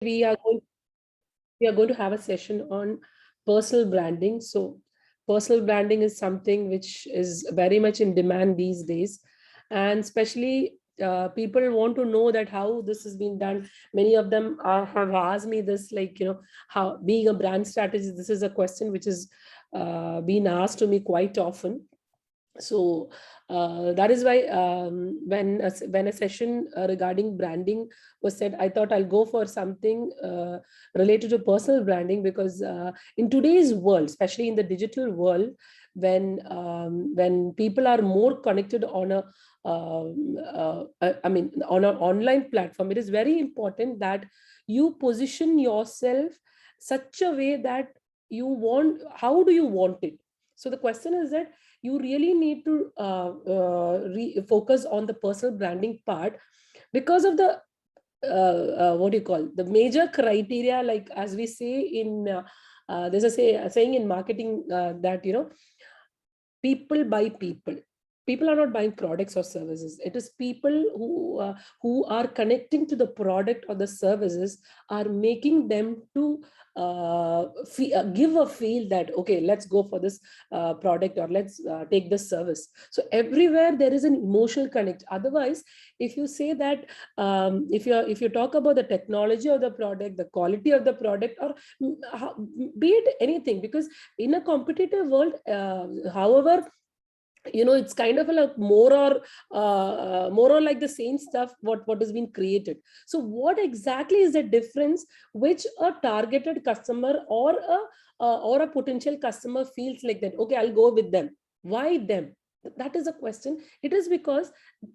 we are going we are going to have a session on personal branding. So personal branding is something which is very much in demand these days, and especially people want to know that how this has been done. Many of them have asked me this, like, how being a brand strategist, this is a question which is been asked to me quite often. So that is why when a session regarding branding was said, I thought I'll go for something related to personal branding, because in today's world, especially in the digital world, when people are more connected on a on an online platform, it is very important that you position yourself such a way that you want. How do you want it? So the question is that you really need to focus on the personal branding part, because of the what do you call, the major criteria, like as we say in there's a saying in marketing that people buy people. People are not buying products or services. It is people who are connecting to the product or the services, are making them to give a feel that, okay, let's go for this product, or let's take this service. So everywhere there is an emotional connect. Otherwise, if you say that if you talk about the technology of the product, the quality of the product, or be it anything, because in a competitive world, however, it's kind of like more or like the same stuff what has been created. So what exactly is the difference which a targeted customer or a potential customer feels like that, okay, I'll go with them? Why them? That is a question. It is because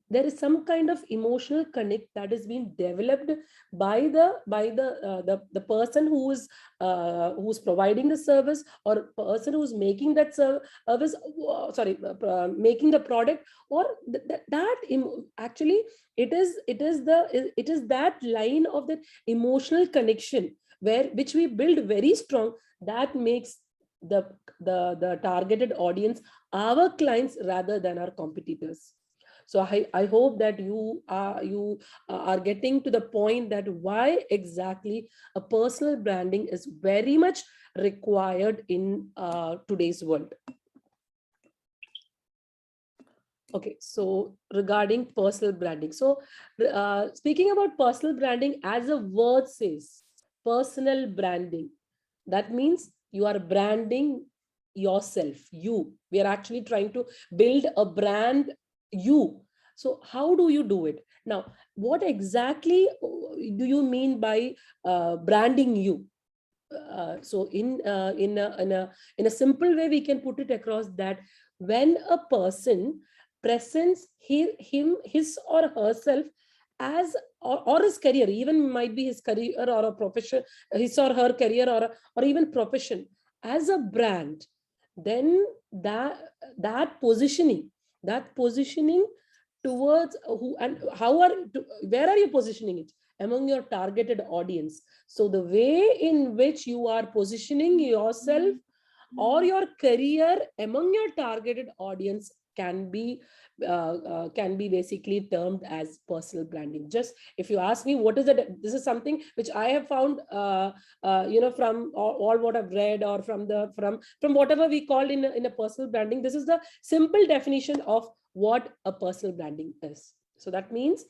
there is some kind of emotional connect that is being developed by the person who's providing the service, or person who's making that service, making the product, or actually it is that line of that emotional connection which we build very strong, that makes the the targeted audience our clients rather than our competitors. So I hope that you are getting to the point that why exactly a personal branding is very much required in today's world. Okay, so regarding personal branding, so speaking about personal branding, as a word says, personal branding, that means you are branding yourself. We are actually trying to build a brand. So how do you do it? Now, what exactly do you mean by branding you? So in a simple way, we can put it across that when a person presents his or herself as, or his career, even might be his career or a profession, his or her career, or even profession, as a brand, then that positioning towards who and how where are you positioning it among your targeted audience? So the way in which you are positioning yourself or your career among your targeted audience can be basically termed as personal branding. Just if you ask me what is it, this is something which I have found from all what I've read, or from whatever we called in a personal branding. This is the simple definition of what a personal branding is. So that means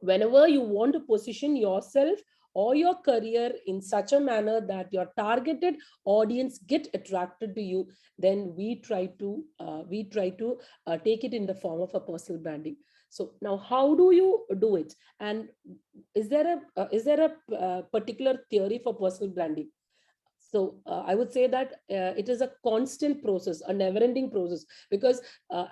whenever you want to position yourself or your career in such a manner that your targeted audience get attracted to you, then we try to take it in the form of a personal branding. So now, how do you do it? And is there a particular theory for personal branding? So I would say that it is a constant process, a never ending process, because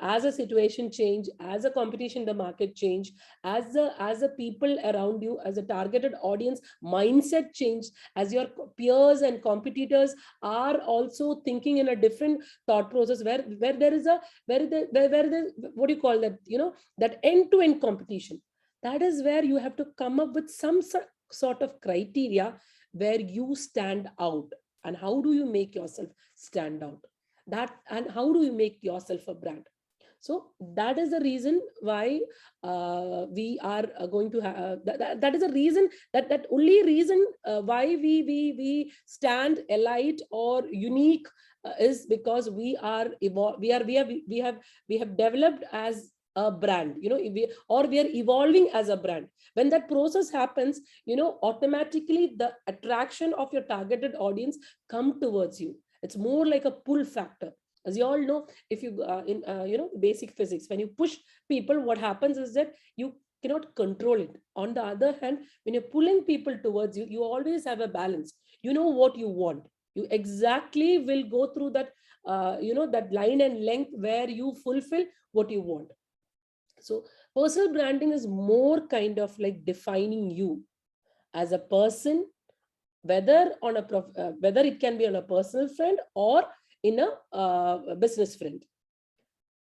as a situation change, as a competition in the market change, as the people around you, as a targeted audience mindset change, as your peers and competitors are also thinking in a different thought process, where there is a where the what do you call that, that end to end competition. That is where you have to come up with some sort of criteria where you stand out. And how do you make yourself stand out? That, and how do you make yourself a brand? So that is the reason why we are going to have that is a reason, that only reason why we stand elite or unique, is because we are we have developed as a brand, or we are evolving as a brand. When that process happens, automatically the attraction of your targeted audience come towards you. It's more like a pull factor. As you all know, if you in basic physics, when you push people, what happens is that you cannot control it. On the other hand, when you're pulling people towards you, you always have a balance. You know what you want. You exactly will go through that that line and length where you fulfill what you want. So personal branding is more kind of like defining you as a person, whether on a whether it can be on a personal friend or in a business friend.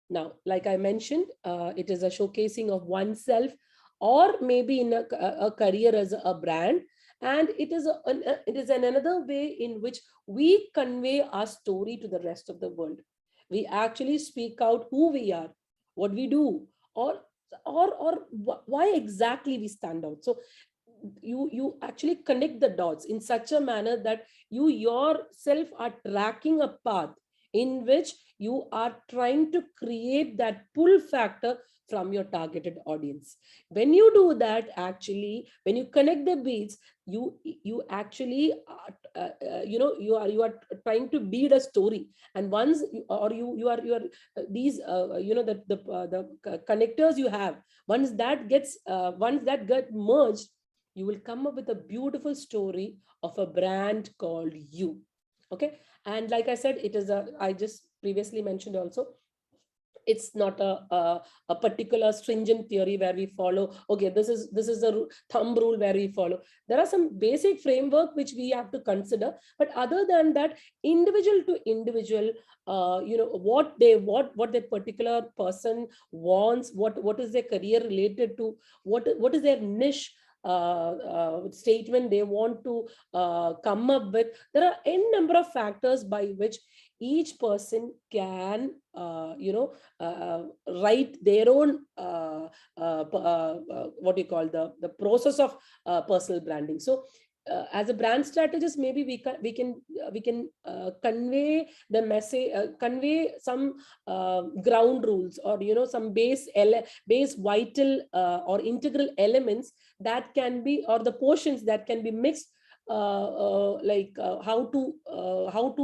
Now, like I mentioned, it is a showcasing of oneself, or maybe in a career as a brand. And it is it is another way in which we convey our story to the rest of the world. We actually speak out who we are, what we do, or why exactly we stand out. So you actually connect the dots in such a manner that you yourself are tracking a path in which you are trying to create that pull factor from your targeted audience. When you do that, actually, when you connect the beats, you actually you are trying to build a story. And once you are these the connectors you have, once that get merged, you will come up with a beautiful story of a brand called you. Okay. And like I said, it is I just previously mentioned also, it's not a particular stringent theory where we follow, okay, this is the thumb rule where we follow. There are some basic framework which we have to consider, but other than that, individual to individual, what that particular person wants, what is their career related to, what is their niche statement they want to come up with. There are n number of factors by which each person can write their own what do you call the process of personal branding. So as a brand strategist, maybe we can convey the message, convey some ground rules, or some base vital or integral elements that can be, or the portions that can be mixed, how to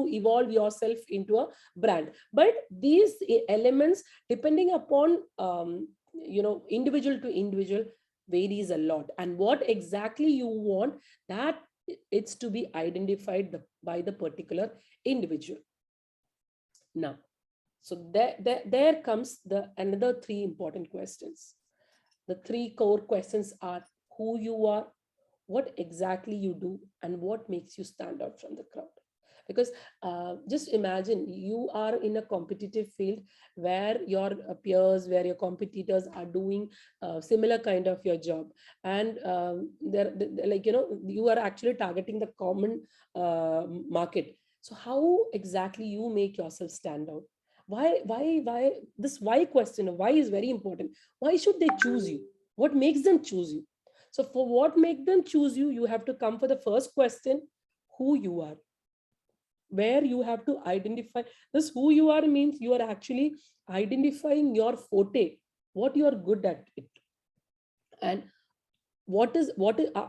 evolve yourself into a brand. But these elements, depending upon individual to individual, varies a lot. And what exactly you want, that it's to be identified by the particular individual. Now, so there comes the another three important questions. The three core questions are: who you are, what exactly you do, and what makes you stand out from the crowd. Because just imagine you are in a competitive field where your peers, where your competitors are doing similar kind of your job, and they're like you are actually targeting the common market. So how exactly you make yourself stand out? Why this why question, why is very important. Why should they choose you? What makes them choose you? So for what make them choose you, you have to come for the first question: who you are. Where you have to identify this who you are means you are actually identifying your forte, what you are good at it. And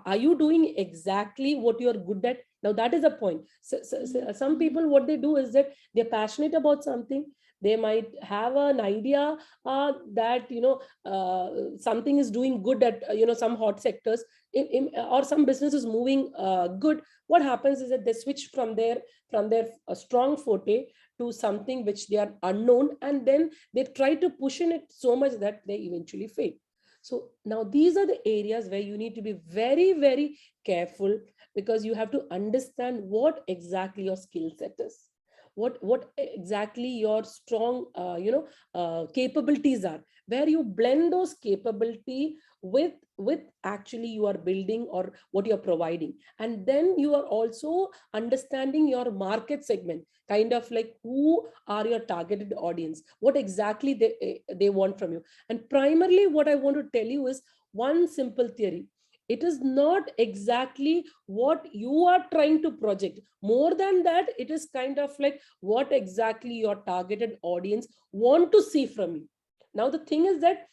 are you doing exactly what you are good at? Now that is a point. So some people, what they do is that they're passionate about something. They might have an idea that something is doing good at some hot sectors, or some business is moving good. What happens is that they switch from their strong forte to something which they are unknown, and then they try to push in it so much that they eventually fail. So now these are the areas where you need to be very, very careful, because you have to understand what exactly your skill set is. what exactly your strong capabilities are, where you blend those capability with actually you are building or what you're providing. And then you are also understanding your market segment, kind of like who are your targeted audience, what exactly they want from you. And primarily what I want to tell you is one simple theory: it is not exactly what you are trying to project. More than that, it is kind of like what exactly your targeted audience want to see from you. Now the thing is that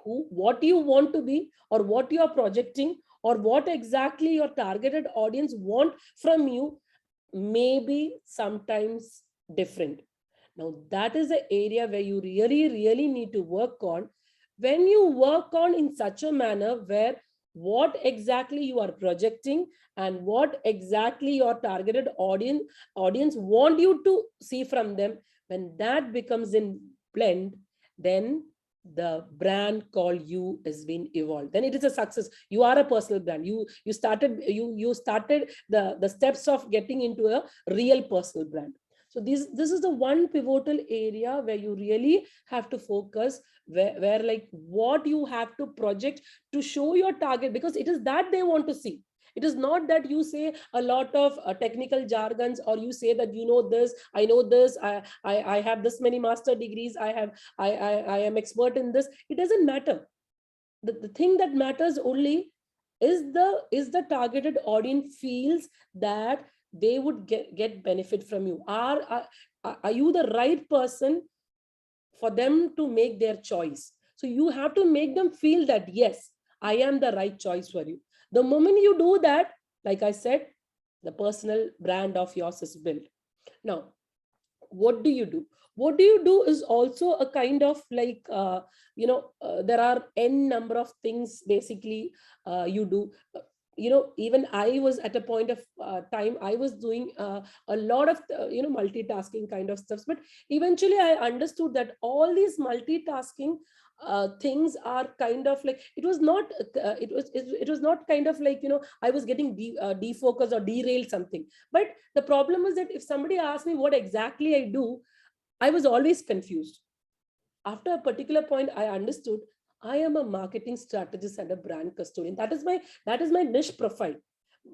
what you want to be, or what you are projecting, or what exactly your targeted audience want from you may be sometimes different. Now that is the area where you really need to work on. When you work on in such a manner where what exactly you are projecting and what exactly your targeted audience want you to see from them, when that becomes in blend, then the brand call you has been evolved, then it is a success. You are a personal brand. You started the steps of getting into a real personal brand. So this is the one pivotal area where you really have to focus, where like what you have to project to show your target, because it is that they want to see. It is not that you say a lot of technical jargons, or you say that you know this, I know this, I have this many master degrees, I am expert in this. It doesn't matter. The thing that matters only is the targeted audience feels that they would get benefit from you. Are you the right person for them to make their choice? So you have to make them feel that yes, I am the right choice for you. The moment you do that, like I said, the personal brand of yours is built. Now what do you do? What do you do is also a kind of like there are n number of things basically you do. Even I was at a point of time, I was doing a lot of multitasking kind of stuff, but eventually I understood that all these multitasking things are kind of like, it was not it was not kind of like I was getting defocused or derailed something. But the problem is that if somebody asks me what exactly I do, I was always confused. After a particular point, I understood I am a marketing strategist and a brand custodian. That is my niche profile.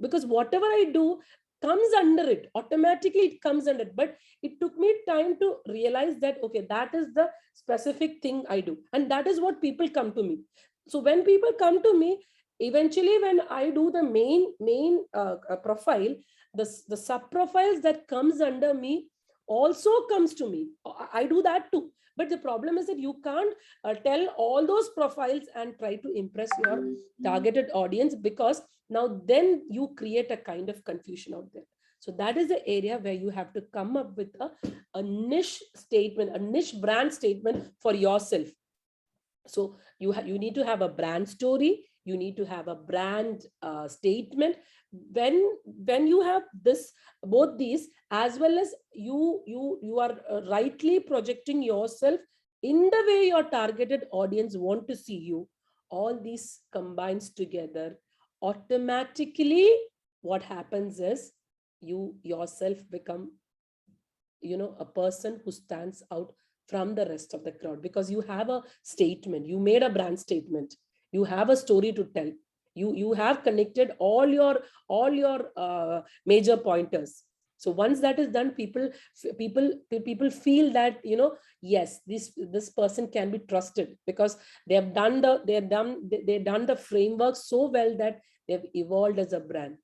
Because whatever I do comes under it. Automatically it comes under it. But it took me time to realize that okay, that is the specific thing I do. And that is what people come to me. So when people come to me, eventually when I do the main profile, the sub profiles that comes under me also comes to me. I do that too. But the problem is that you can't tell all those profiles and try to impress your targeted audience, because now then you create a kind of confusion out there. So that is the area where you have to come up with a niche statement, a niche brand statement for yourself. So you need to have a brand story, you need to have a brand statement. When you have this, both these, as well as you are rightly projecting yourself in the way your targeted audience want to see you, all these combines together, automatically what happens is you yourself become a person who stands out from the rest of the crowd, because you have a statement, you made a brand statement, you have a story to tell, you have connected all your major pointers. So once that is done, people feel that yes, this person can be trusted, because they've done the framework so well that they've evolved as a brand.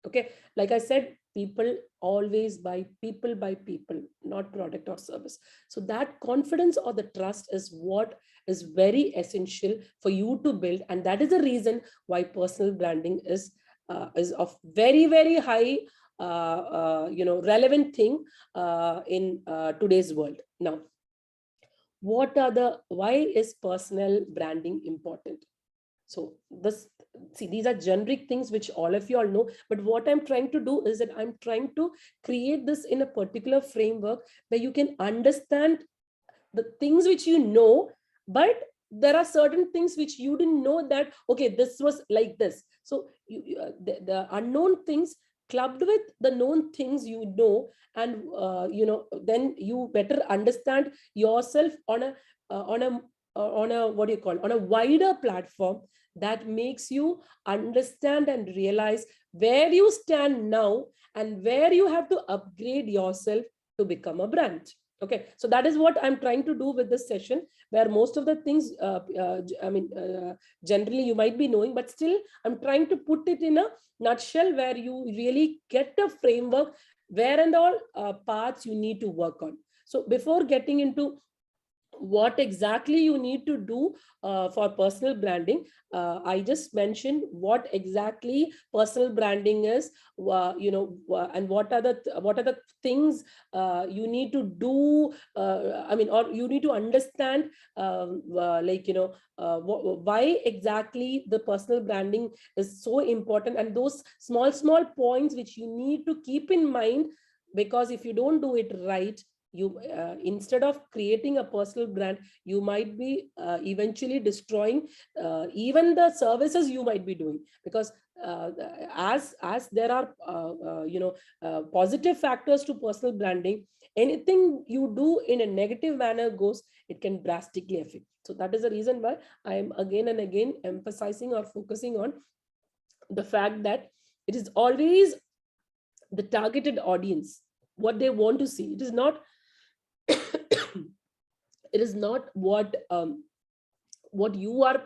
Okay, like I said, people always buy people by people, not product or service. So that confidence or the trust is what is very essential for you to build, and that is the reason why personal branding is of very high relevant thing in today's world. Now why is personal branding important? So these are generic things which all of you all know, but what I'm trying to do is that I'm trying to create this in a particular framework where you can understand the things which you know, but there are certain things which you didn't know that okay, this was like this. So the unknown things, clubbed with the known things you know, and then you better understand yourself on a what do you call, on a wider platform, that makes you understand and realize where you stand now and where you have to upgrade yourself to become a brand. Okay, so that is what I'm trying to do with this session, where most of the things generally you might be knowing, but still I'm trying to put it in a nutshell where you really get a framework where and all parts you need to work on. So before getting into what exactly you need to do for personal branding, I just mentioned what exactly personal branding is, and what are the things you need to do, or you need to understand, why exactly the personal branding is so important, and those small points which you need to keep in mind, because if you don't do it right, you instead of creating a personal brand, you might be eventually destroying even the services you might be doing, because uh, as there are positive factors to personal branding, anything you do in a negative manner goes, it can drastically affect. So that is the reason why I am again and again emphasizing or focusing on the fact that it is always the targeted audience, what they want to see. It is not it is not what you are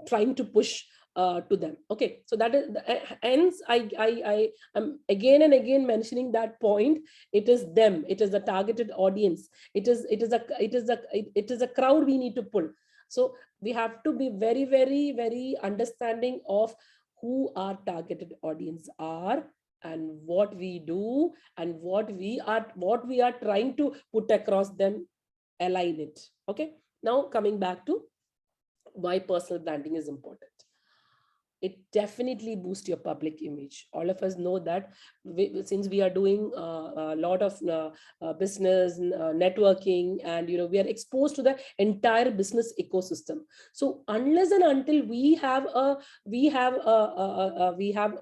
trying to push to them. Okay, so that is hence I am again and again mentioning that point. It is them, it is the targeted audience, it is a crowd we need to pull. So we have to be very, very, very understanding of who our targeted audience are, and what we do, and what we are trying to put across them, align it. Okay, now coming back to why personal branding is important. It definitely boosts your public image. All of us know that since we are doing a lot of business networking, and we are exposed to the entire business ecosystem. So unless and until we have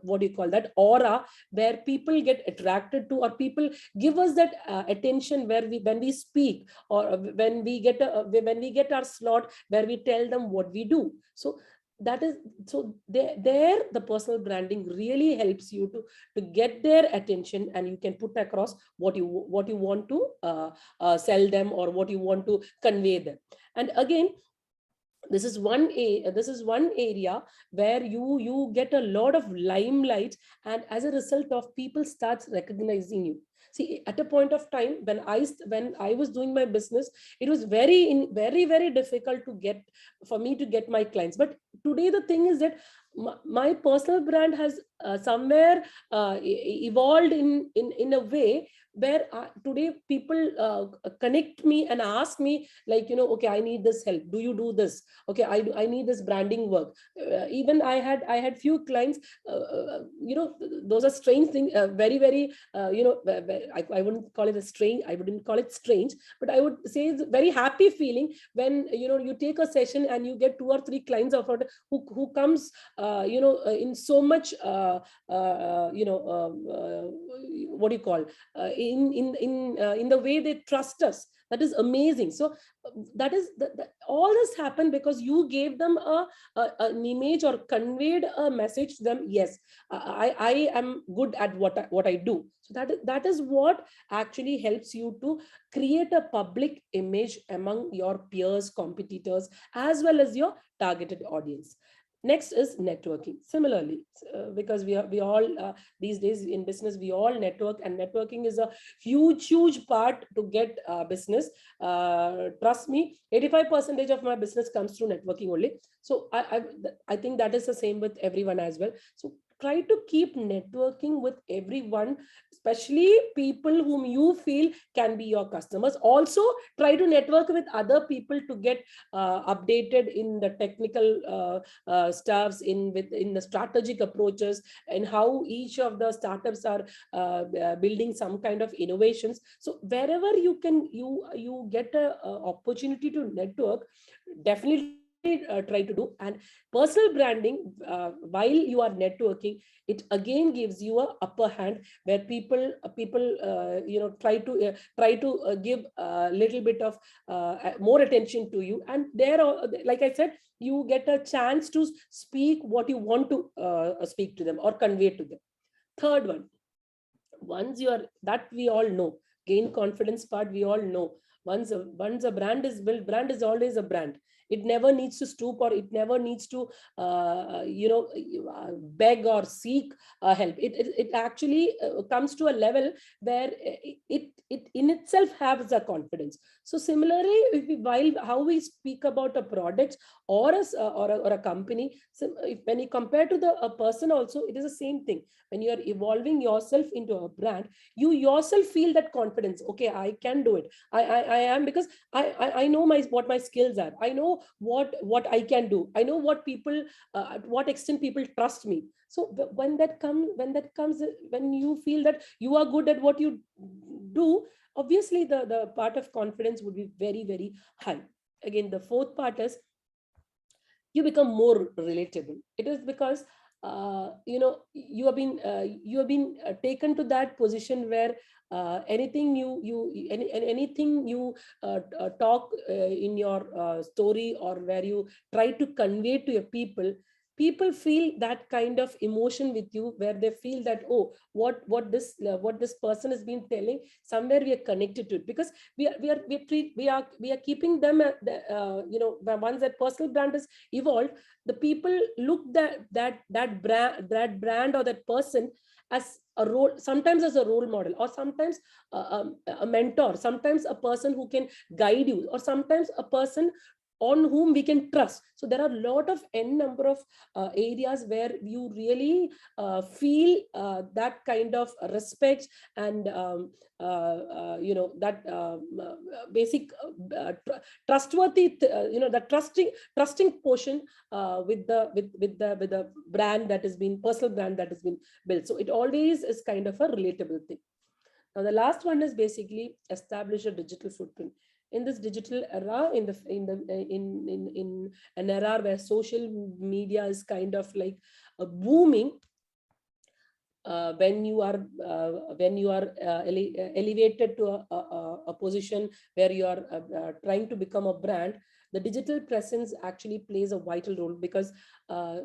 what do you call that aura, where people get attracted to, or people give us that attention, where we when we speak, or when we get our slot where we tell them what we do. So that is, so there the personal branding really helps you to get their attention, and you can put across what you want to sell them, or what you want to convey them. And again, this is one area where you get a lot of limelight, and as a result of, people starts recognizing you. See, at a point of time when I was doing my business, it was very, very difficult to get, for me to get my clients. But today the thing is that my personal brand has somewhere evolved in a way where today people connect me and ask me, like, okay, I need this help, do you do this? Okay, I need this branding work. Even I had few clients, those are strange things, very, very I wouldn't call it a strange, I wouldn't call it strange, but I would say it's a very happy feeling when you take a session and you get 2 or 3 clients of it, who comes in so much what do you call, in the way they trust us. That is amazing. So that is all this happened because you gave them an image, or conveyed a message to them. Yes, I am good at what I do. So that is what actually helps you to create a public image among your peers, competitors, as well as your targeted audience. Next is networking. Similarly, because we all these days in business, we all network, and networking is a huge part to get business. Trust me, 85% of my business comes through networking only. So I think that is the same with everyone as well. So try to keep networking with everyone, especially people whom you feel can be your customers. Also try to network with other people to get updated in the technical stuffs, in the strategic approaches, and how each of the startups are building some kind of innovations. So wherever you can, you get a opportunity to network, definitely try to do. And personal branding, while you are networking, it again gives you a upper hand, where people try to give a little bit of more attention to you, and there, like I said, you get a chance to speak what you want to speak to them or convey to them. Third one, once you are, that we all know, gain confidence part we all know. Once a brand is built, brand is always a brand. It never needs to stoop, or it never needs to beg or seek help. It actually comes to a level where it in itself has a confidence. So similarly, if we, while how we speak about a product or or a company, so when you compare to a person also, it is the same thing. When you are evolving yourself into a brand, you yourself feel that confidence. Okay, I can do it. I am, because I know what my skills are. I know what I can do. I know what people, at what extent people trust me. So when you feel that you are good at what you do, obviously the part of confidence would be very, very high. Again, the fourth part is you become more relatable. It is because you have been taken to that position where anything anything you talk in your story, or where you try to convey to your people feel that kind of emotion with you, where they feel that, oh, what this person has been telling, somewhere we are connected to it, because we are keeping them at once that personal brand is evolved, the people look that brand or that person as a role, sometimes as a role model, or sometimes a mentor, sometimes a person who can guide you, or sometimes a person on whom we can trust. So there are a lot of n number of areas where you really feel that kind of respect and that basic trustworthy, the trusting portion with the brand that has been, personal brand that has been built. So it always is kind of a relatable thing. Now the last one is basically establish a digital footprint. In this digital era, in an era where social media is kind of like booming, when you are elevated to a position where you are trying to become a brand, the digital presence actually plays a vital role, because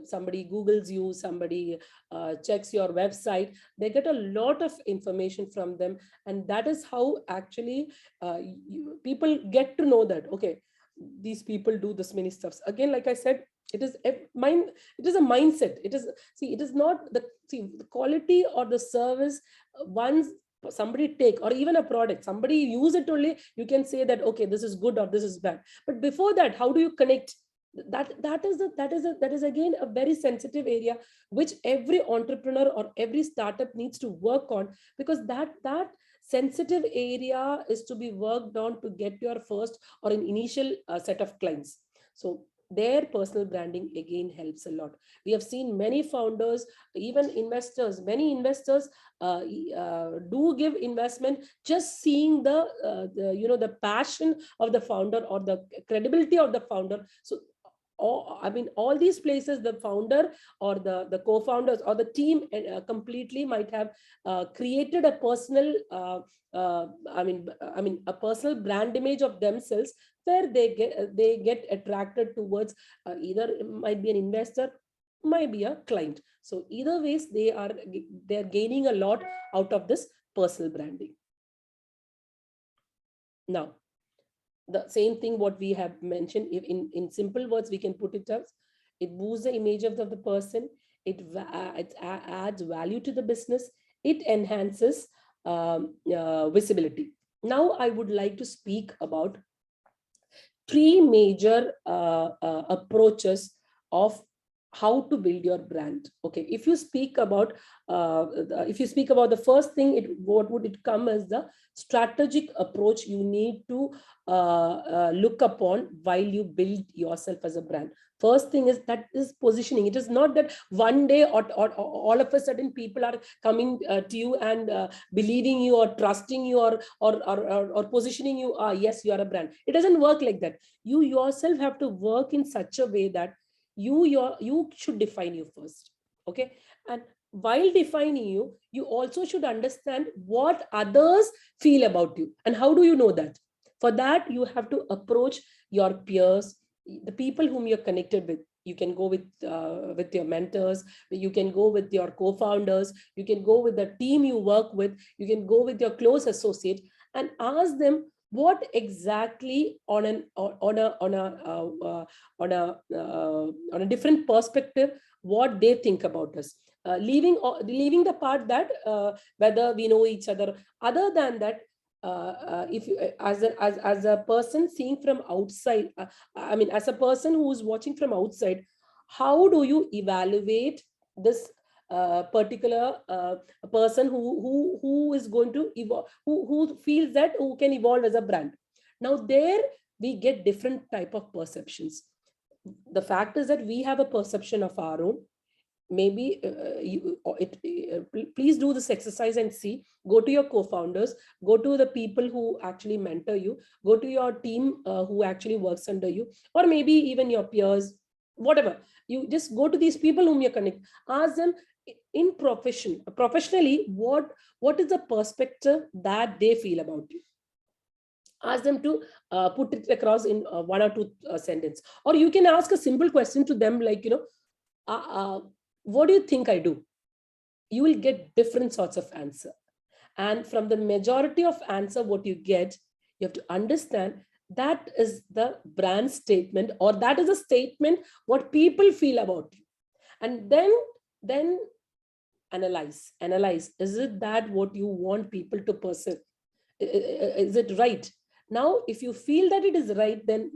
somebody Googles you, somebody checks your website, they get a lot of information from them. And that is how actually people get to know that, okay, these people do this many stuffs. Again, like I said, it is a mindset. It is not the quality or the service once somebody take, or even a product, somebody use it, only you can say that, okay, this is good or this is bad. But before that, how do you connect? That is again a very sensitive area, which every entrepreneur or every startup needs to work on, because that sensitive area is to be worked on to get your first or an initial set of clients. So their personal branding again helps a lot. We have seen many founders, even investors, many investors do give investment just seeing the passion of the founder or the credibility of the founder. So all these places, the founder or the co-founders or the team completely might have created a personal a personal brand image of themselves, where they get attracted towards either it might be an investor, might be a client. So either ways, they're gaining a lot out of this personal branding. Now, the same thing what we have mentioned, if in simple words we can put it as, it boosts the image of the person, it adds value to the business, it enhances visibility. Now I would like to speak about three major approaches of how to build your brand. Okay, if you speak about the first thing, what would it come as the strategic approach you need to look upon while you build yourself as a brand. First thing is that is positioning. It is not that one day or all of a sudden people are coming to you and believing you or trusting you or positioning you. Yes, you are a brand. It doesn't work like that. You yourself have to work in such a way that you should define you first. Okay, and while defining you, you also should understand what others feel about you. And how do you know that? For that, you have to approach your peers, the people whom you're connected with. You can go with your mentors, you can go with your co-founders, you can go with the team you work with, you can go with your close associate and ask them what exactly on a different perspective, what they think about us. Leaving the part that whether we know each other. Other than that, if you as a person seeing from outside, I mean, as a person who is watching from outside, how do you evaluate this particular person who is going to evolve, who feels that who can evolve as a brand? Now there we get different type of perceptions. The fact is that we have a perception of our own. Maybe please do this exercise and see. Go to your co-founders, go to the people who actually mentor you, go to your team who actually works under you, or maybe even your peers, whatever. You just go to these people whom you connect, ask them in professionally, what is the perspective that they feel about you. Ask them to put it across in one or two sentence. Or you can ask a simple question to them like, what do you think I do? You will get different sorts of answer. And from the majority of answer, what you get, you have to understand that is the brand statement, or that is a statement what people feel about you. And then analyze. Is it that what you want people to perceive? Is it right? Now, if you feel that it is right, then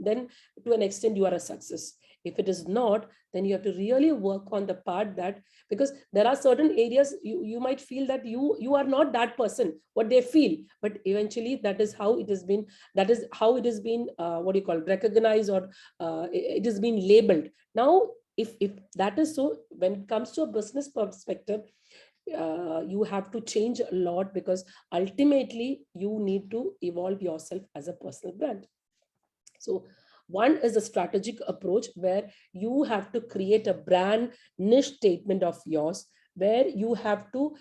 to an extent you are a success. If it is not, then you have to really work on the part that, because there are certain areas you might feel that you are not that person, what they feel, but eventually that is how it has been, what do you call, recognized, or it has been labeled. Now, if that is so, when it comes to a business perspective, you have to change a lot, because ultimately you need to evolve yourself as a personal brand. So one is a strategic approach where you have to create a brand niche statement of yours, where you have to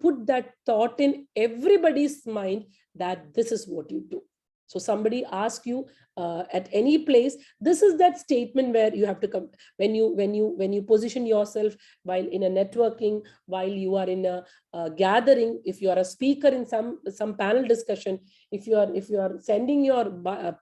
put that thought in everybody's mind that this is what you do. So somebody asks you at any place, this is that statement where you have to come. When you position yourself while in a networking, while you are in a gathering, if you are a speaker in some panel discussion, if you are sending your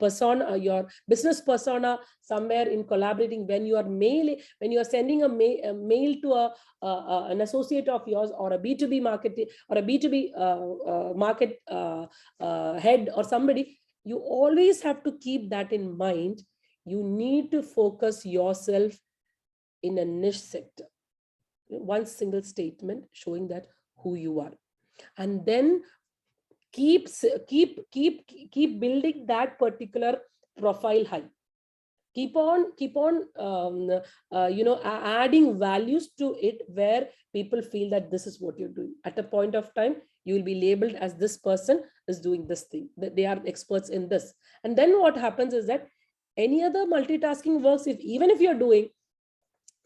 persona, your business persona somewhere in collaborating, when you are sending a mail to an associate of yours, or a B2B marketing, or a B2B market head, or somebody, you always have to keep that in mind. You need to focus yourself in a niche sector, one single statement showing that who you are, and then keep building that particular profile high. Keep on adding values to it, where people feel that this is what you're doing. At a point of time, you will be labeled as this person is doing this thing, that they are experts in this. And then what happens is that any other multitasking works, even if you're doing,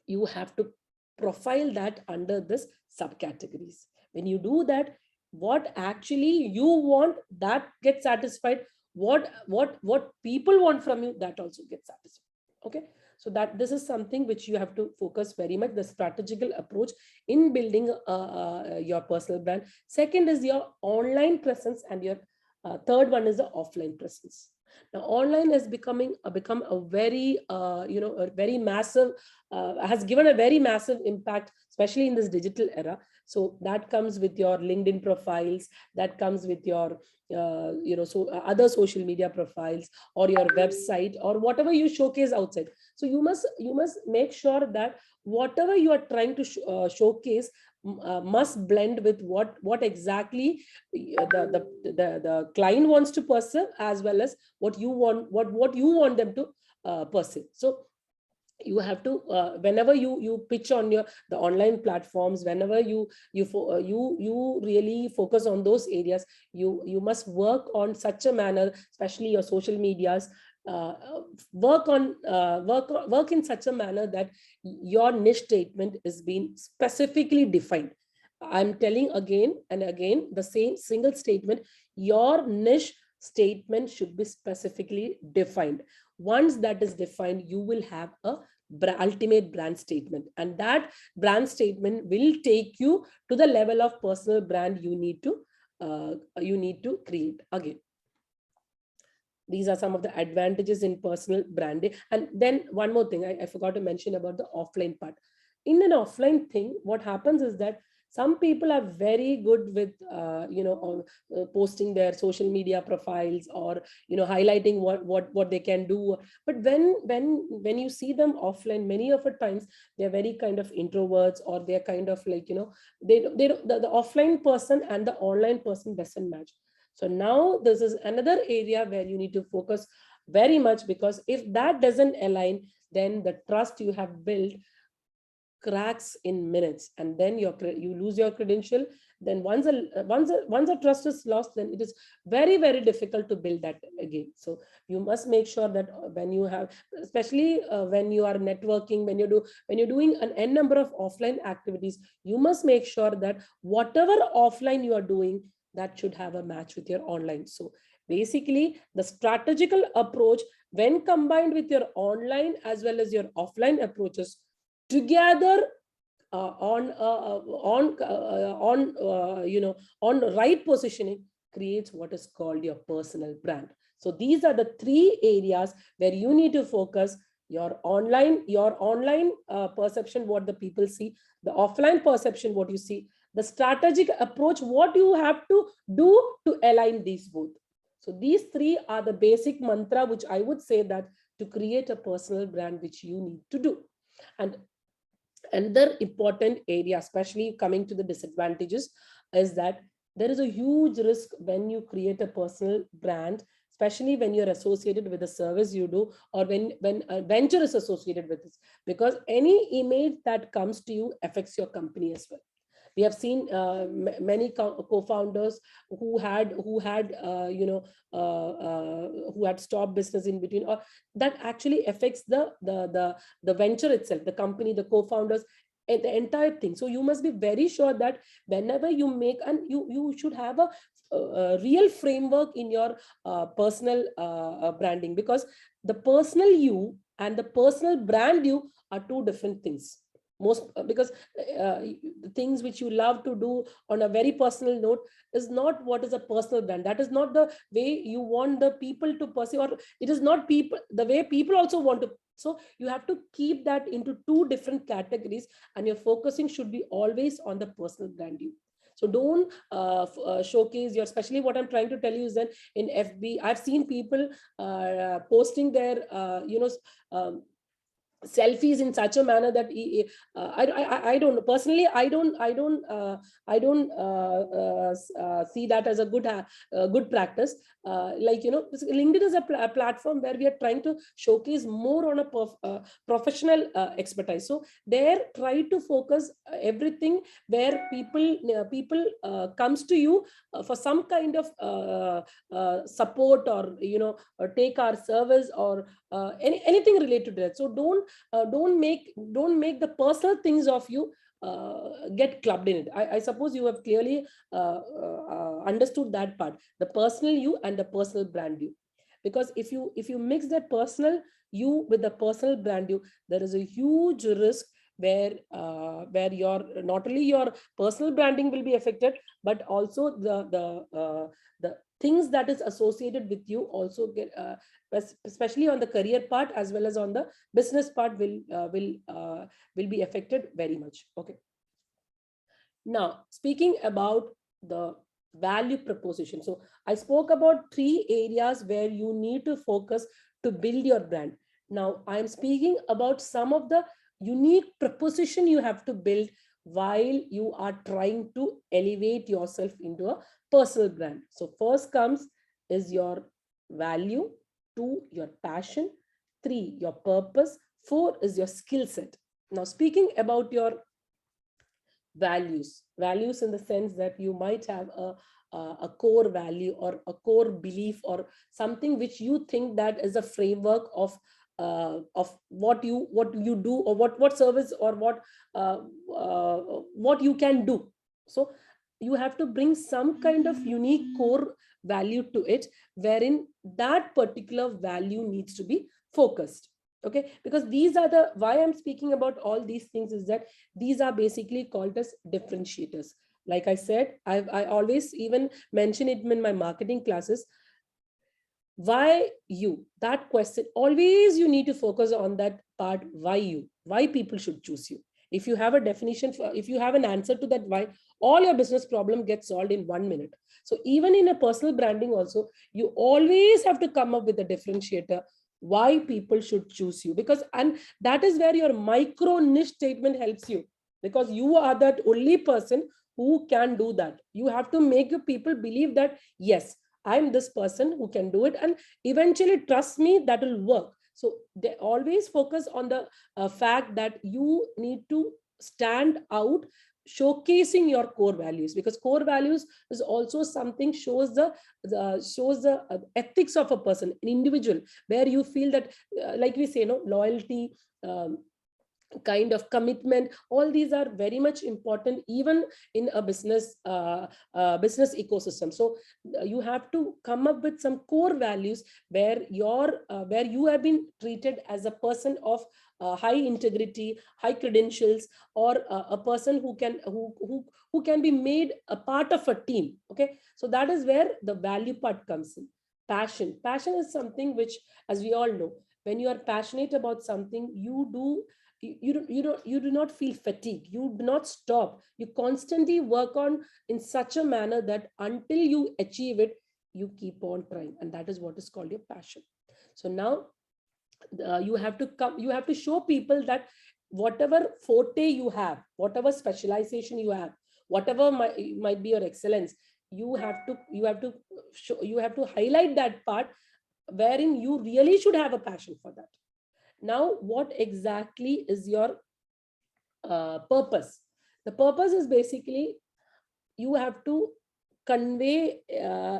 you have to profile that under this subcategories. When you do that, what actually you want, that gets satisfied. What people want from you, that also gets satisfied. Okay, so that this is something which you have to focus very much, the strategical approach in building your personal brand. Second is your online presence, and your third one is the offline presence. Now online has become a very a very massive has given a very massive impact, especially in this digital era. So that comes with your LinkedIn profiles, that comes with your other social media profiles, or your website, or whatever you showcase outside. So you must make sure that whatever you are trying to showcase must blend with what exactly the client wants to perceive, as well as what you want, what you want them to perceive. So you have to, whenever you pitch on the online platforms, whenever you really focus on those areas, you must work on such a manner, especially your social medias, uh, work in such a manner that your niche statement is being specifically defined. I'm telling again and again the same single statement: your niche statement should be specifically defined. Once that is defined, you will have a ultimate brand statement, and that brand statement will take you to the level of personal brand you need to create. Again, these are some of the advantages in personal branding. And then one more thing I forgot to mention about the offline part. In an offline thing, what happens is that some people are very good with posting their social media profiles, or highlighting what they can do. But when you see them offline, many of the times they're very kind of introverts, or they're kind of like, the offline person and the online person doesn't match. So now this is another area where you need to focus very much, because if that doesn't align, then the trust you have built cracks in minutes, and then you lose your credential. Then once a trust is lost, then it is very, very difficult to build that again. So you must make sure that when you have, especially when you are networking, when you're doing an n number of offline activities, you must make sure that whatever offline you are doing, that should have a match with your online. So basically, the strategical approach, when combined with your online as well as your offline approaches together, on right positioning, creates what is called your personal brand. So these are the three areas where you need to focus: your online perception, what the people see; the offline perception, what you see; the strategic approach, what you have to do to align these both. So these three are the basic mantra, which I would say that to create a personal brand, which you need to do. And another important area, especially coming to the disadvantages, is that there is a huge risk when you create a personal brand, especially when you're associated with the service you do, or when a venture is associated with this, because any image that comes to you affects your company as well. We have seen many co-founders who had stopped business in between, or that actually affects the venture itself, the company, the co-founders, and the entire thing. So you must be very sure that whenever you make, and you should have a real framework in your personal branding, because the personal you and the personal brand you are two different things. Most because the things which you love to do on a very personal note is not what is a personal brand. That is not the way you want the people to perceive, or it is not people the way people also want to. So you have to keep that into two different categories, and your focusing should be always on the personal brand you. So don't showcase your, especially what I'm trying to tell you is that in FB I've seen people posting their um, selfies in such a manner that I don't know, personally I don't see that as a good practice. LinkedIn is a platform where we are trying to showcase more on a professional expertise. So there, try to focus everything where people comes to you for some kind of support, or take our service, or anything related to that. So don't make the personal things of you get clubbed in it. I suppose you have clearly understood that part, the personal you and the personal brand you. Because if you mix that personal you with the personal brand you, there is a huge risk where your, not only your personal branding will be affected, but also the things that is associated with you also get, especially on the career part as well as on the business part, will be affected very much. Okay. Now, speaking about the value proposition. So I spoke about 3 areas where you need to focus to build your brand. Now I'm speaking about some of the unique proposition you have to build while you are trying to elevate yourself into a personal brand. So first comes is your value, 2, your passion, 3, your purpose, 4 is your skill set. Now speaking about your values in the sense that you might have a core value or a core belief or something which you think that is a framework of what you do, or what service or what you can do. So you have to bring some kind of unique core value to it, wherein that particular value needs to be focused. Okay, because these are the, why I'm speaking about all these things is that these are basically called as differentiators. Like I said, I always even mention it in my marketing classes. Why you? That question, always you need to focus on that part. Why people should choose you. If you have a definition for, if you have an answer to that why, all your business problem gets solved in 1 minute. So even in a personal branding also, you always have to come up with a differentiator why people should choose you, because, and that is where your micro niche statement helps you, because you are that only person who can do that. You have to make your people believe that yes, I'm this person who can do it, and eventually trust me, that will work. So they always focus on the fact that you need to stand out, showcasing your core values, because core values is also something shows the ethics of a person, an individual, where you feel that like we say, no, loyalty, kind of commitment, all these are very much important even in a business ecosystem. So you have to come up with some core values where where you have been treated as a person of high integrity, high credentials, or a person who can be made a part of a team. Okay, so that is where the value part comes in. Passion is something which, as we all know, when you are passionate about something, you do not feel fatigue, you do not stop, you constantly work on in such a manner that until you achieve it, you keep on trying, and that is what is called your passion. So now you have to show people that whatever forte you have, whatever specialization you have, whatever might be your excellence, you have to highlight that part wherein you really should have a passion for that. Now, what exactly is your purpose? The purpose is basically you have to convey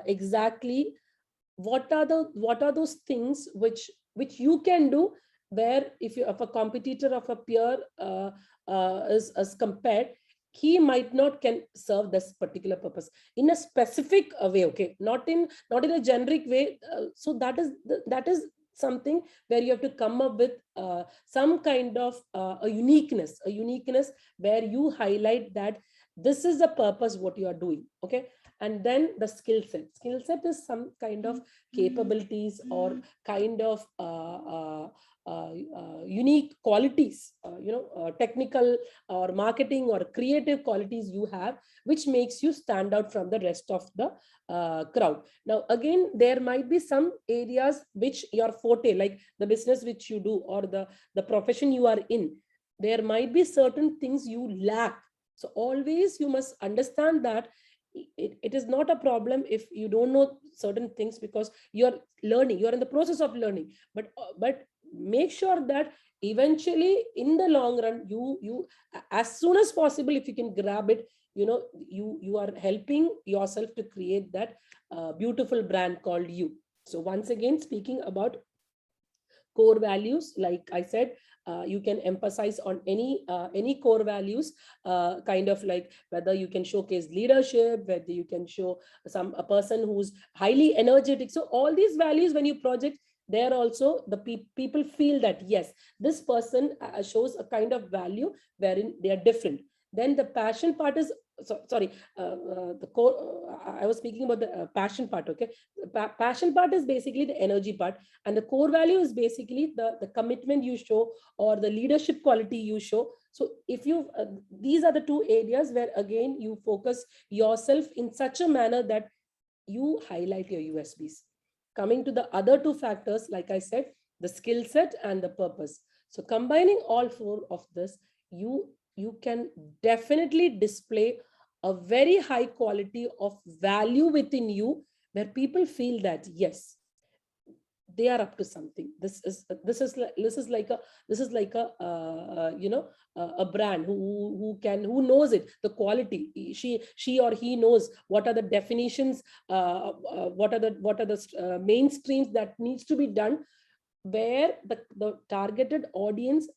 exactly what are those things which you can do, where if a competitor of a peer is compared, he might not can serve this particular purpose in a specific way. Okay, not in a generic way. So that is something where you have to come up with some kind of a uniqueness where you highlight that this is the purpose what you are doing. Okay, and then the skill set is some kind of capabilities or kind of unique qualities, technical or marketing or creative qualities you have, which makes you stand out from the rest of the crowd. Now again, there might be some areas which your forte, like the business which you do or the profession you are in, there might be certain things you lack. So always you must understand that it is not a problem if you don't know certain things, because you're learning, you're in the process of learning, but make sure that eventually in the long run, you as soon as possible, if you can grab it, you are helping yourself to create that beautiful brand called you. So once again, speaking about core values, like I said, you can emphasize on any core values, kind of like whether you can showcase leadership, whether you can show a person who's highly energetic. So all these values, when you project there also, the people feel that yes, this person shows a kind of value wherein they are different. Then the passion part is sorry, the core, I was speaking about the passion part. Okay, the passion part is basically the energy part, and the core value is basically the commitment you show or the leadership quality you show. So if you these are the two areas where again you focus yourself in such a manner that you highlight your USBs. Coming to the other two factors, like I said, the skill set and the purpose. So combining all four of this, you can definitely display a very high quality of value within you, where people feel that yes, they are up to something. This is like a brand who knows it, the quality. She or he knows what are the definitions, what are the mainstreams that needs to be done, where the targeted audience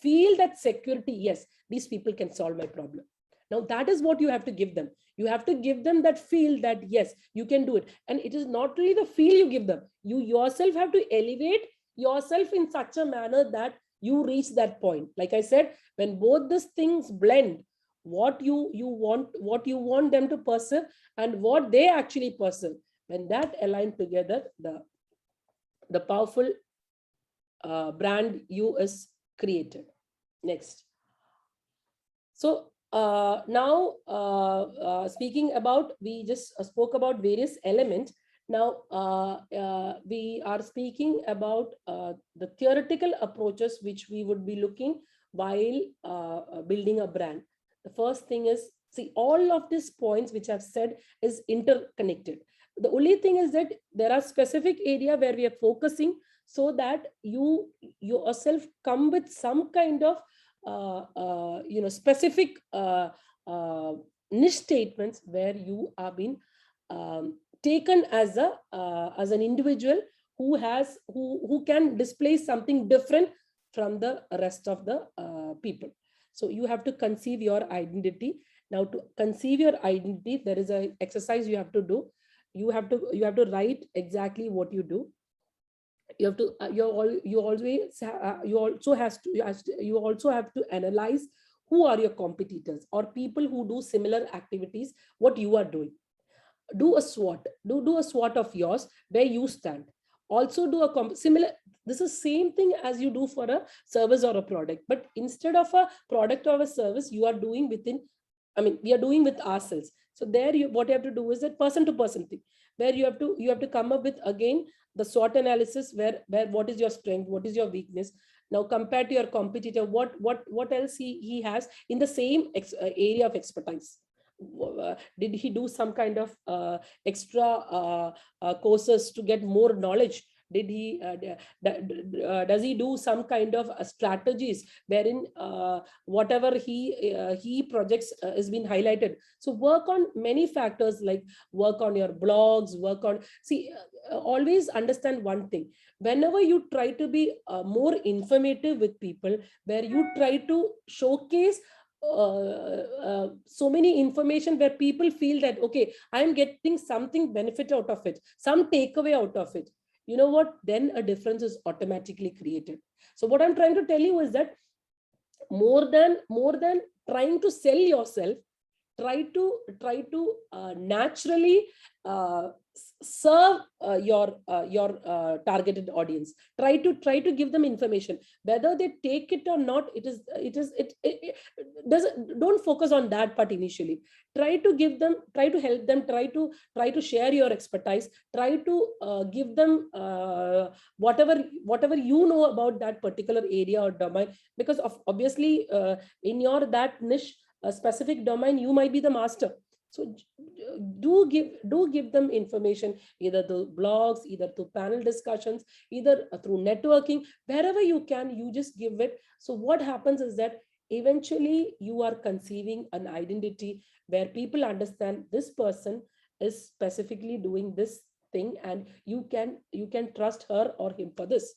feel that security. Yes, these people can solve my problem. Now that is what you have to give them. You have to give them that feel that yes, you can do it. And it is not really the feel you give them, you yourself have to elevate yourself in such a manner that you reach that point. Like I said, when both these things blend, what you want them to perceive and what they actually perceive, when that align together, the powerful brand you is created. Next. So now speaking about, we just spoke about various elements. Now we are speaking about the theoretical approaches which we would be looking while building a brand. The first thing is, see, all of these points which I've said is interconnected. The only thing is that there are specific area where we are focusing, so that you yourself come with some kind of specific niche statements where you are being taken as an individual who can display something different from the rest of the people. So you have to conceive your identity. Now to conceive your identity, there is a exercise you have to do. You have to write exactly what you do. You have to you also have to analyze who are your competitors or people who do similar activities what you are doing. Do a SWOT of yours, where you stand. Also do a similar, this is same thing as you do for a service or a product, but instead of a product or a service, you are doing within, I mean, we are doing with ourselves. So there, what you have to do is that person to person thing, where you have to come up with again the SWOT analysis, where what is your strength, what is your weakness. Now compared to your competitor, what else he has in the same area of expertise. Did he do some kind of extra courses to get more knowledge? Did he does he do some kind of strategies wherein whatever he projects is being highlighted? So work on many factors, like work on your blogs, work on, see, always understand one thing. Whenever you try to be more informative with people, where you try to showcase so many information, where people feel that okay, I'm getting something benefit out of it, some takeaway out of it, you know what, then a difference is automatically created. So what I'm trying to tell you is that more than trying to sell yourself, try to naturally uh, serve your targeted audience. Try to give them information, whether they take it or not. It doesn't, don't focus on that part initially. Try to help them, try to share your expertise, try to give them whatever you know about that particular area or domain, because of obviously in your that niche, a specific domain, you might be the master. So do give them information, either through blogs, either through panel discussions, either through networking, wherever you can, you just give it. So what happens is that eventually you are conceiving an identity where people understand this person is specifically doing this thing, and you can trust her or him for this.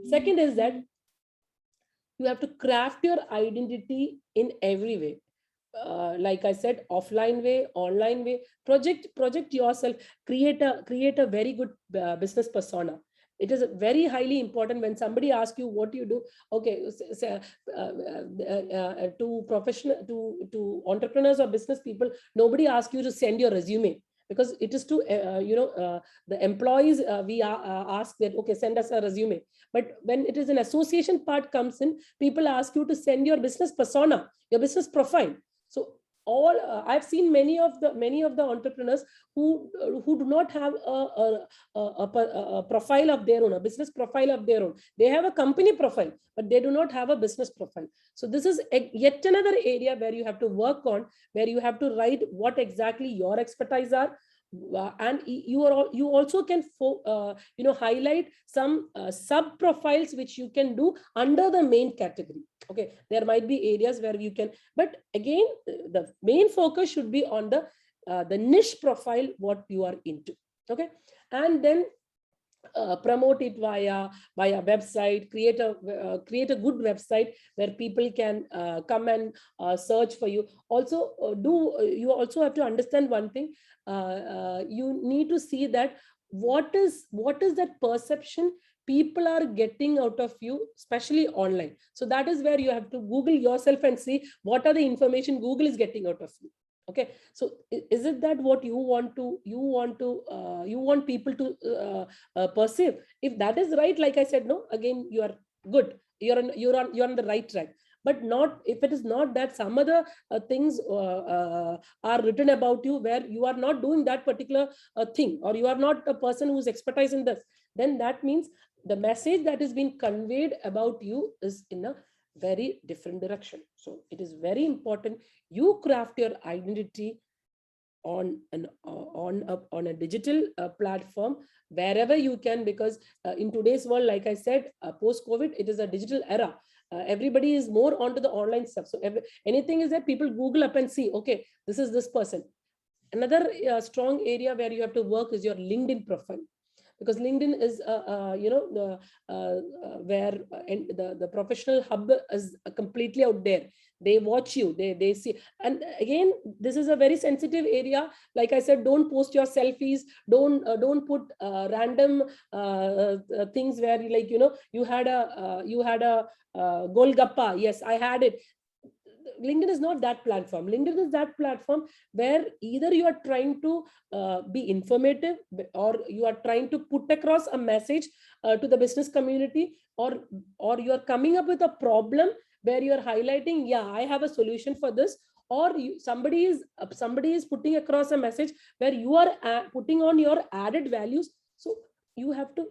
Second is that you have to craft your identity in every way. Like I said, offline way, online way, project yourself, create a very good business persona. it is very highly important when somebody asks you what you do. Okay, to professional, to entrepreneurs or business people, nobody asks you to send your resume, because it is to the employees, we ask that, okay, send us a resume. But when it is an association part comes in, people ask you to send your business persona, your business profile. So all I've seen many of the entrepreneurs who do not have a profile of their own, a business profile of their own. They have a company profile, but they do not have a business profile. So this is yet another area where you have to work on, where you have to write what exactly your expertise are. And you also can highlight some sub profiles which you can do under the main category. Okay, there might be areas where you can, but again, the main focus should be on the niche profile, what you are into. Okay, and then promote it via website, create a good website where people can come and search for you. Also you also have to understand one thing. You need to see that what is that perception people are getting out of you, especially online. So that is where you have to Google yourself and see what are the information Google is getting out of you. Okay, so is it that what you want people to perceive? If that is right, like I said, no, again, you are good, you're on the right track. But not if it is not that, some other things are written about you where you are not doing that particular thing, or you are not a person who's expertise in this, then that means the message that is being conveyed about you is in a very different direction. So it is very important you craft your identity on a digital platform wherever you can, because in today's world, like I said, post COVID, it is a digital era. Everybody is more onto the online stuff. So anything is that people Google up and see, okay, this is this person. Another strong area where you have to work is your LinkedIn profile, because LinkedIn is where the professional hub is completely out there. They watch you, they see. And again, this is a very sensitive area. Like I said, don't post your selfies, don't put random things where, like, you had a golgappa. Yes, I had it. LinkedIn is not that platform. LinkedIn is that platform where either you are trying to be informative, or you are trying to put across a message to the business community, or you are coming up with a problem where you are highlighting, yeah, I have a solution for this, or somebody is putting across a message where you are putting on your added values. So you have to,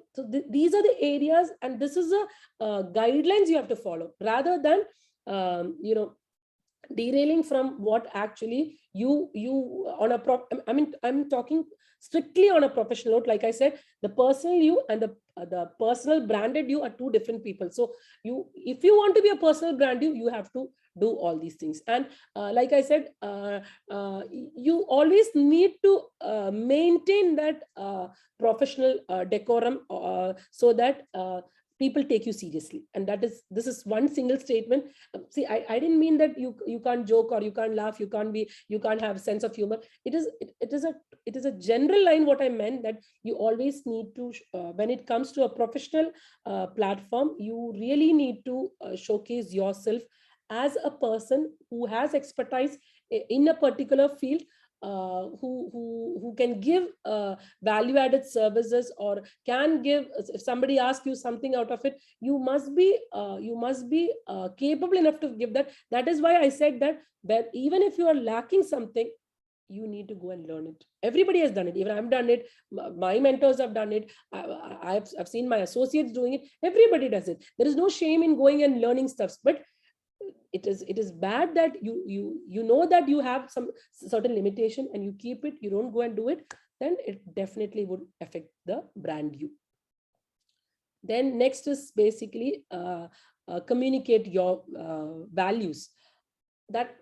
these are the areas, and this is a guidelines you have to follow, rather than derailing from what actually you on a I'm talking strictly on a professional note. Like I said, the personal you and the personal branded you are two different people. So if you want to be a personal brand you have to do all these things. And like I said, you always need to maintain that professional decorum, so that people take you seriously. And this is one single statement. See, I didn't mean that you can't joke, or you can't laugh, you can't have sense of humor. It is a general line. What I meant, that you always need to when it comes to a professional platform, you really need to showcase yourself as a person who has expertise in a particular field, who can give value added services, or can give, if somebody asks you something out of it, you must be capable enough to give that. That is why I said that even if you are lacking something, you need to go and learn it. Everybody has done it. Even I've done it. My mentors have done it. I've seen my associates doing it. Everybody does it. There is no shame in going and learning stuff. But it is bad that you know that you have some certain limitation and you keep it, you don't go and do it, then it definitely would affect the brand you. Then next is basically communicate your values. That,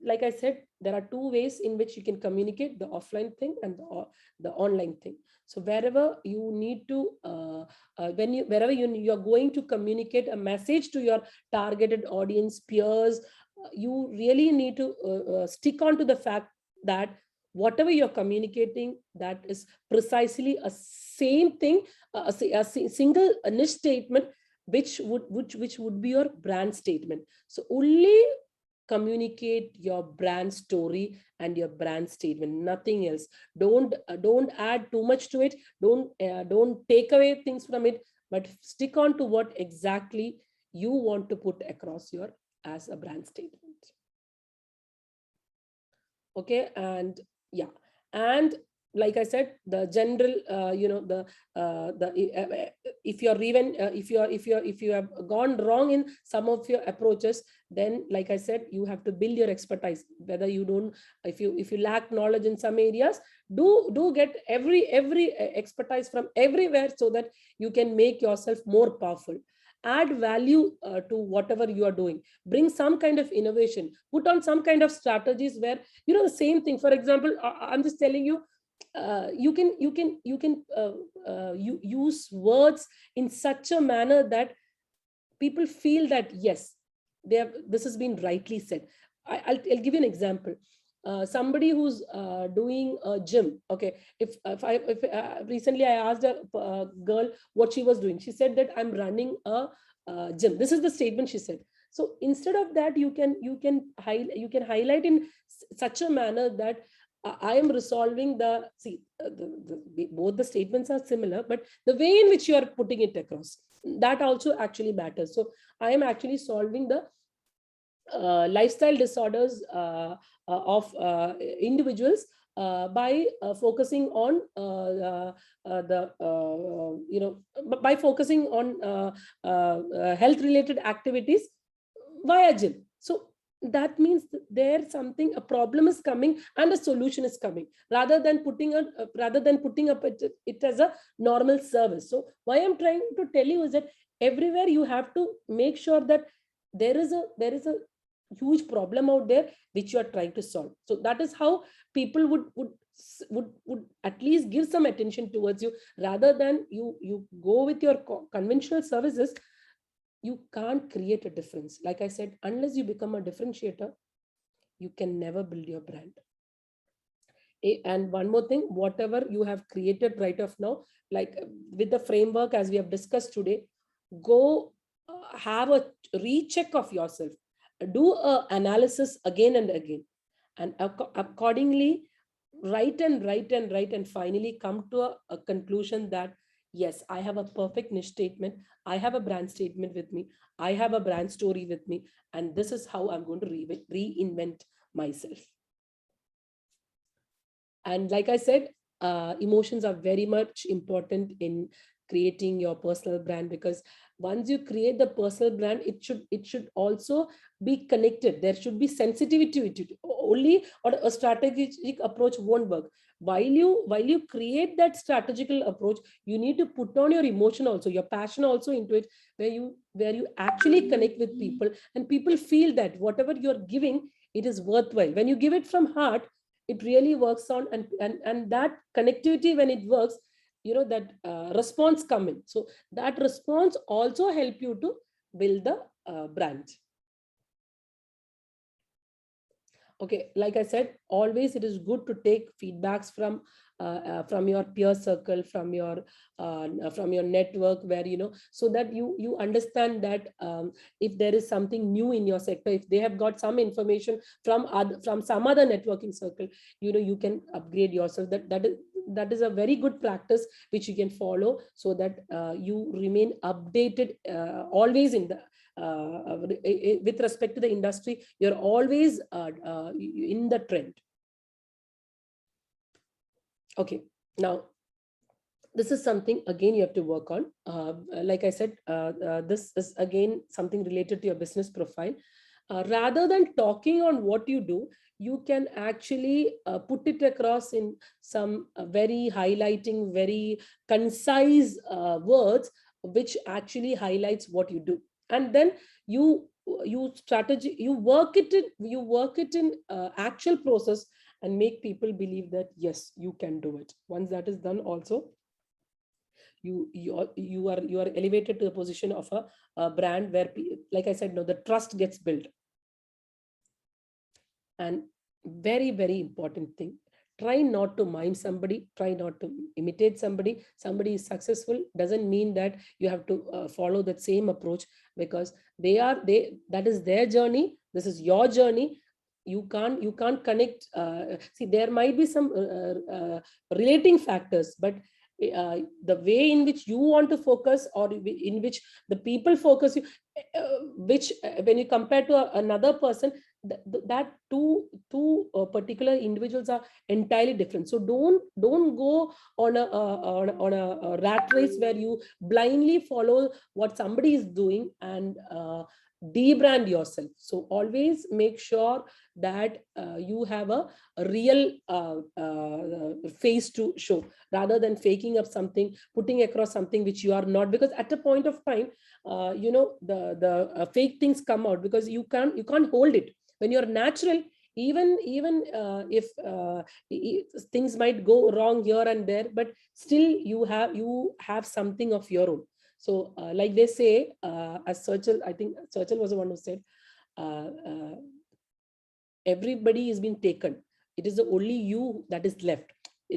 like I said, there are two ways in which you can communicate: the offline thing and the online thing. So wherever you need to wherever you're going to communicate a message to your targeted audience, peers, you really need to stick on to the fact that whatever you're communicating, that is precisely a same thing, single niche statement, which would be your brand statement. So only communicate your brand story and your brand statement, nothing else. Don't add too much to it. Don't take away things from it, but stick on to what exactly you want to put across your as a brand statement. Okay. And yeah, and like I said, the general if you're even if you have gone wrong in some of your approaches, then like I said, you have to build your expertise. Whether you don't, if you lack knowledge in some areas, do get every expertise from everywhere, so that you can make yourself more powerful. Add value to whatever you are doing. Bring some kind of innovation. Put on some kind of strategies where, the same thing. For example, I'm just telling you, you use words in such a manner that people feel that yes, this has been rightly said. I'll give you an example. Somebody who's doing a gym. Okay, if recently I asked a girl what she was doing. She said that I'm running a gym. This is the statement she said. So instead of that, you can highlight in such a manner that I am resolving the, see, both the statements are similar, but the way in which you are putting it across, that also actually matters. So I am actually solving the lifestyle disorders of individuals by focusing on by focusing on health related activities via gym. So that means that there something, a problem is coming and a solution is coming, rather than putting up it as a normal service. So why I'm trying to tell you is that everywhere you have to make sure that there is a huge problem out there which you are trying to solve. So that is how people would at least give some attention towards you, rather than you go with your conventional services. You can't create a difference. Like I said, unless you become a differentiator, you can never build your brand. And one more thing, whatever you have created right of now, like with the framework as we have discussed today, go have a recheck of yourself, do a analysis again and again, and accordingly write and write and write, and finally come to a conclusion that yes, I have a perfect niche statement, I have a brand statement with me, I have a brand story with me, and this is how I'm going to reinvent myself. And like I said, emotions are very much important in creating your personal brand, because once you create the personal brand, it should also be connected. There should be sensitivity to it. Only or a strategic approach won't work. While you create that strategical approach, you need to put on your emotion also, your passion also into it, where you actually connect with people, and people feel that whatever you're giving, it is worthwhile. When you give it from heart, it really works on, and that connectivity, when it works, that response come in. So that response also help you to build the brand. Okay, like I said, always it is good to take feedbacks from your peer circle, from your network, where so that you understand that if there is something new in your sector, if they have got some information from some other networking circle, you can upgrade yourself. That is a very good practice which you can follow, so that you remain updated always with respect to the industry. You're always in the trend. Okay, now this is something again you have to work on. Like I said, this is again something related to your business profile. Rather than talking on what you do, you can actually put it across in some very highlighting, very concise words, which actually highlights what you do. And then you work it in actual process, and make people believe that yes, you can do it. Once that is done, also you are elevated to the position of a brand where, like I said, no, the trust gets built. And very, very important thing, try not to mime somebody, try not to imitate somebody. Somebody is successful doesn't mean that you have to follow that same approach, because that is their journey, this is your journey. You can't connect. See, there might be some relating factors, but the way in which you want to focus, or in which the people focus you, which when you compare to another person, that two particular individuals are entirely different. So don't go on a rat race where you blindly follow what somebody is doing and debrand yourself. So always make sure that you have a real face to show, rather than faking up something, putting across something which you are not, because at a point of time the fake things come out, because you can't hold it when you're natural. Even if things might go wrong here and there, but still you have something of your own. So like they say, as Churchill, I think Churchill was the one who said, uh, uh, everybody is being taken, it is the only you that is left.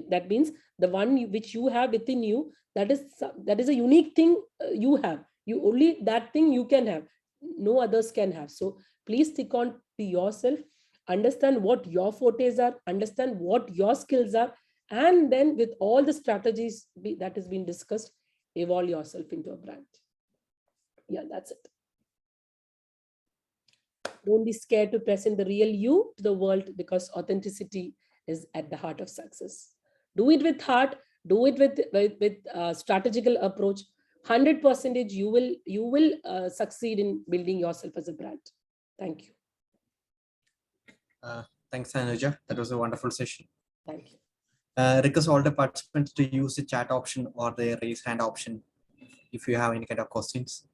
That means the one which you have within you, that is a unique thing. You have, you only that thing you can have, no others can have. So please stick on to yourself, understand what your fortes are, understand what your skills are, and then with all the strategies that has been discussed, evolve yourself into a brand. Yeah, that's it. Don't be scared to present the real you to the world, because authenticity is at the heart of success. Do it with heart, do it with strategical approach. 100% you will succeed in building yourself as a brand. Thank you. Thanks, Anuja. That was a wonderful session. Thank you. Request all the participants to use the chat option or the raise hand option if you have any kind of questions.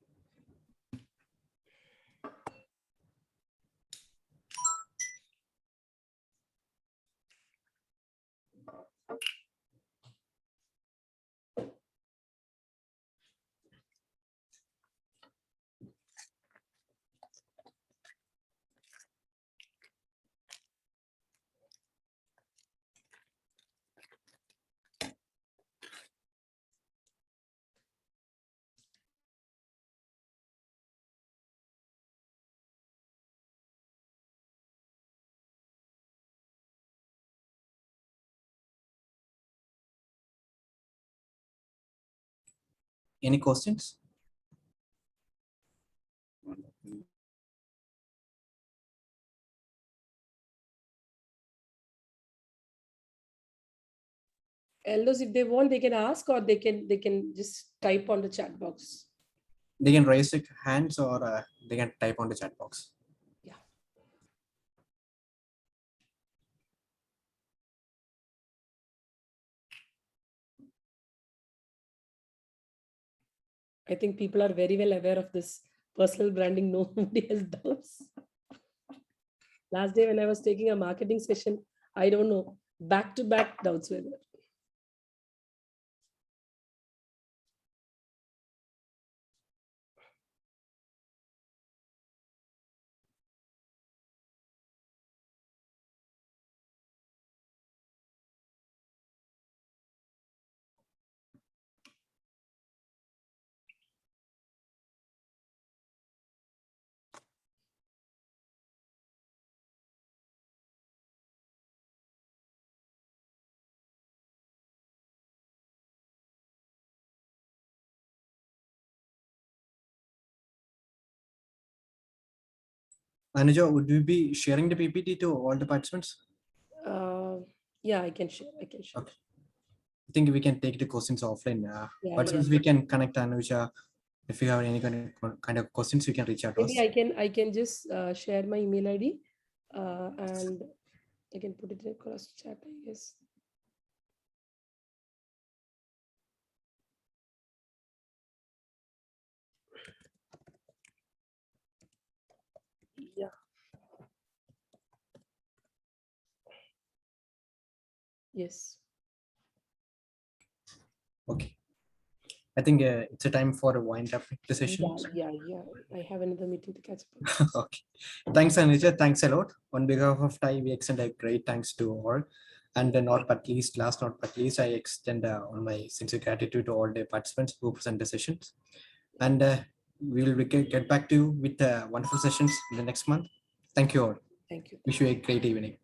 Any questions? Elders, if they want, they can ask, or they can just type on the chat box. They can raise their hands, or they can type on the chat box. Yeah. I think people are very well aware of this personal branding. Nobody has doubts. Last day when I was taking a marketing session, I don't know, back-to-back doubts were there. Anuja, would you be sharing the PPT to all the participants? Yeah, I can share. Okay. I think we can take the questions offline. Yeah, Participants, we can connect Anuja. If you have any kind of questions, you can reach out to us. Maybe I can just share my email ID and I can put it across chat, I guess. Yeah. Yes. Okay. I think it's a time for a wind up the session. Yeah. I have another meeting to catch up. Okay. Thanks, Anuja. Thanks a lot. On behalf of TiE, we extend a great thanks to all. And not but least, last not but least, I extend all my sincere gratitude to all the participants who present the sessions. And we'll get back to you with wonderful sessions in the next month. Thank you all. Thank you. Wish you a great evening.